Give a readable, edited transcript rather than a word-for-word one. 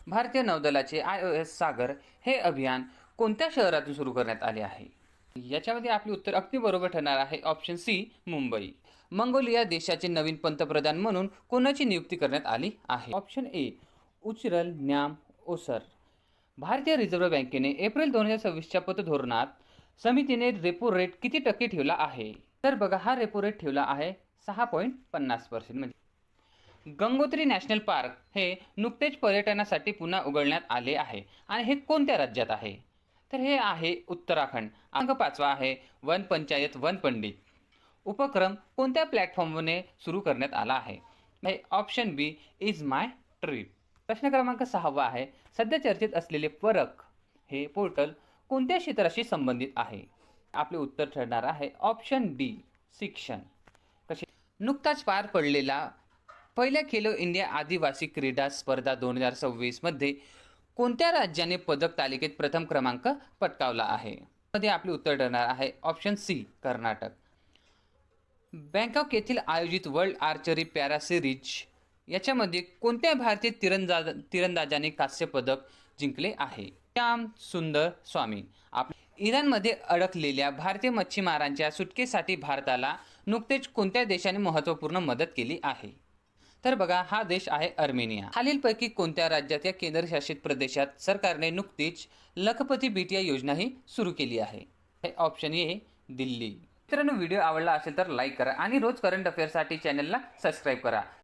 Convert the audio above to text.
भारतीय नौदलाचे IOS सागर हे अभियान कोणत्या शहरातून सुरू करण्यात आले आहे? याच्यामध्ये आपले उत्तर अगदी बरोबर ठरणार आहे ऑप्शन सी मुंबई. मंगोलिया देशाचे नवीन पंतप्रधान म्हणून कोणाची नियुक्ती करण्यात आली आहे? ऑप्शन ए उचरल न्याम ओसर. भारतीय रिझर्व्ह बँकेने एप्रिल 2026च्या पतधोरणात समितीने रेपो रेट किती टक्के ठेवला आहे? तर बघा हा रेपो रेट ठेवला आहे 6.50%. म्हणजे गंगोत्री नॅशनल पार्क हे नुकतेच पर्यटनासाठी पुन्हा उघडण्यात आले आहे आणि हे कोणत्या राज्यात आहे? तर हे आहे उत्तराखंड. अंक 5वा आहे वन पंचायत वन पंडित. उपक्रम कोणत्या प्लॅटफॉर्मने सुरू करण्यात आला आहे? Option B is my trip. प्रश्न क्रमांक 6वा आहे सध्या चर्चेत असलेले परख हे पोर्टल कोणत्या क्षेत्राशी संबंधित आहे? आपले उत्तर ठरणार आहे ऑप्शन डी शिक्षण. नुकताच पार पडलेला पहिल्या खेलो इंडिया आदिवासी क्रीडा स्पर्धा 2026 मध्ये कोणत्या राज्याने पदक तालिकेत प्रथम क्रमांक पटकावला आहे? मध्ये आपले उत्तर ठरणार आहे ऑप्शन सी कर्नाटक. बँकॉक येथील आयोजित वर्ल्ड आर्चरी पॅरा सिरीज याच्यामध्ये कोणत्या भारतीय तिरंदाजाने कांस्य पदक जिंकले आहे? श्याम सुंदर स्वामी. इराणमध्ये अडकलेल्या भारतीय मच्छीमारांच्या सुटकेसाठी भारताला नुकतेच कोणत्या देशाने महत्त्वपूर्ण मदत केली आहे? तर बघा हा देश आहे अर्मेनिया. खालीलपैकी कोणत्या राज्यात या केंद्रशासित प्रदेशात सरकारने नुकतीच लखपती बिटिया योजनाही सुरू केली आहे? ऑप्शन ए दिल्ली. मित्रांनो व्हिडिओ आवडला असेल तर लाईक करा आणि रोज करंट अफेअर्ससाठी चॅनलला सबस्क्राईब करा.